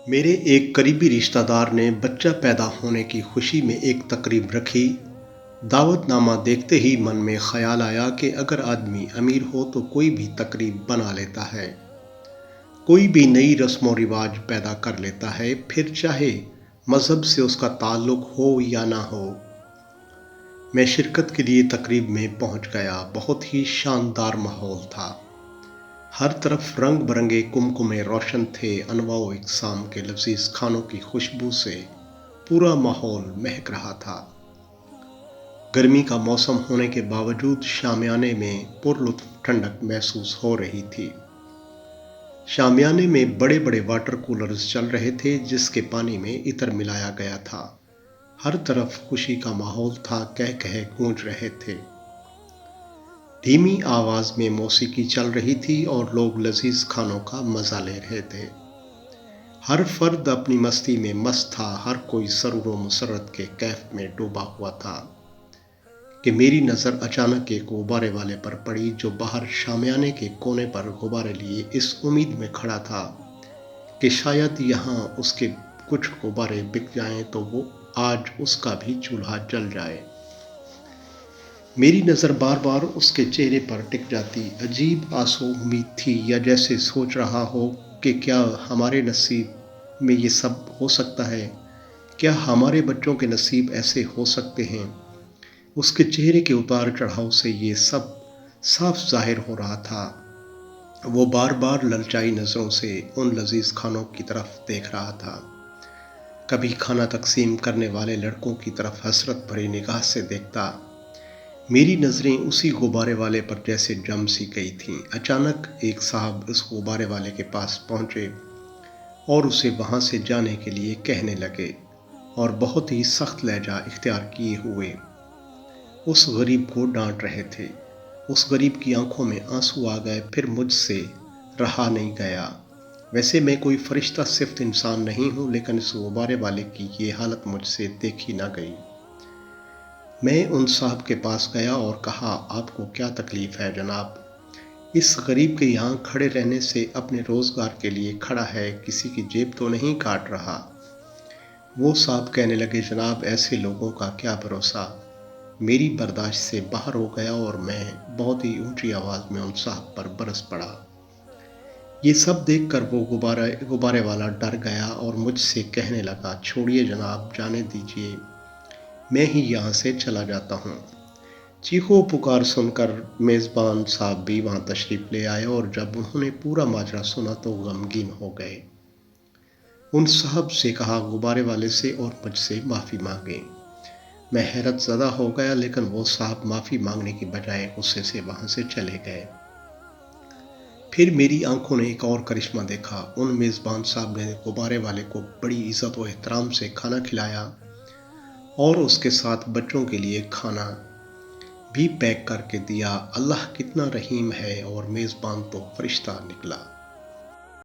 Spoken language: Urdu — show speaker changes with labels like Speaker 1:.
Speaker 1: میرے ایک قریبی رشتہ دار نے بچہ پیدا ہونے کی خوشی میں ایک تقریب رکھی۔ دعوت نامہ دیکھتے ہی من میں خیال آیا کہ اگر آدمی امیر ہو تو کوئی بھی تقریب بنا لیتا ہے، کوئی بھی نئی رسم و رواج پیدا کر لیتا ہے، پھر چاہے مذہب سے اس کا تعلق ہو یا نہ ہو۔ میں شرکت کے لیے تقریب میں پہنچ گیا۔ بہت ہی شاندار ماحول تھا۔ ہر طرف رنگ برنگے کمکمے روشن تھے۔ انواع و اقسام کے لذیذ کھانوں کی خوشبو سے پورا ماحول مہک رہا تھا۔ گرمی کا موسم ہونے کے باوجود شامیانے میں پرلطف ٹھنڈک محسوس ہو رہی تھی۔ شامیانے میں بڑے بڑے واٹر کولرز چل رہے تھے جس کے پانی میں عطر ملایا گیا تھا۔ ہر طرف خوشی کا ماحول تھا، کہہ کہے گونج رہے تھے۔ دھیمی آواز میں موسیقی چل رہی تھی اور لوگ لذیذ کھانوں کا مزہ لے رہے تھے۔ ہر فرد اپنی مستی میں مست تھا، ہر کوئی سرور و مسرت کے کیف میں ڈوبا ہوا تھا کہ میری نظر اچانک ایک غبارے والے پر پڑی جو باہر شامیانے کے کونے پر غبارے لیے اس امید میں کھڑا تھا کہ شاید یہاں اس کے کچھ غبارے بک جائیں تو وہ آج اس کا بھی چولہا جل جائے۔ میری نظر بار بار اس کے چہرے پر ٹک جاتی۔ عجیب آس و امید تھی، یا جیسے سوچ رہا ہو کہ کیا ہمارے نصیب میں یہ سب ہو سکتا ہے؟ کیا ہمارے بچوں کے نصیب ایسے ہو سکتے ہیں؟ اس کے چہرے کے اتار چڑھاؤ سے یہ سب صاف ظاہر ہو رہا تھا۔ وہ بار بار للچائی نظروں سے ان لذیذ کھانوں کی طرف دیکھ رہا تھا، کبھی کھانا تقسیم کرنے والے لڑکوں کی طرف حسرت بھری نگاہ سے دیکھتا۔ میری نظریں اسی غبارے والے پر جیسے جم سی گئی تھیں۔ اچانک ایک صاحب اس غبارے والے کے پاس پہنچے اور اسے وہاں سے جانے کے لیے کہنے لگے، اور بہت ہی سخت لہجہ اختیار کیے ہوئے اس غریب کو ڈانٹ رہے تھے۔ اس غریب کی آنکھوں میں آنسو آ گئے، پھر مجھ سے رہا نہیں گیا۔ ویسے میں کوئی فرشتہ صفت انسان نہیں ہوں، لیکن اس غبارے والے کی یہ حالت مجھ سے دیکھی نہ گئی۔ میں ان صاحب کے پاس گیا اور کہا، آپ کو کیا تکلیف ہے جناب؟ اس غریب کے یہاں کھڑے رہنے سے اپنے روزگار کے لیے کھڑا ہے، کسی کی جیب تو نہیں کاٹ رہا؟ وہ صاحب کہنے لگے، جناب ایسے لوگوں کا کیا بھروسہ؟ میری برداشت سے باہر ہو گیا اور میں بہت ہی اونچی آواز میں ان صاحب پر برس پڑا۔ یہ سب دیکھ کر وہ غبارے والا ڈر گیا اور مجھ سے کہنے لگا، چھوڑیے جناب، جانے دیجیے، میں ہی یہاں سے چلا جاتا ہوں۔ چیخو پکار سن کر میزبان صاحب بھی وہاں تشریف لے آئے، اور جب انہوں نے پورا ماجرا سنا تو غمگین ہو گئے۔ ان صاحب سے کہا، غبارے والے سے اور مجھ سے معافی مانگیں۔ میں حیرت زدہ ہو گیا، لیکن وہ صاحب معافی مانگنے کی بجائے غصے سے وہاں سے چلے گئے۔ پھر میری آنکھوں نے ایک اور کرشمہ دیکھا۔ ان میزبان صاحب نے غبارے والے کو بڑی عزت و احترام سے کھانا کھلایا اور اس کے ساتھ بچوں کے لیے کھانا بھی پیک کر کے دیا۔ اللہ کتنا رحیم ہے، اور میزبان تو فرشتہ نکلا۔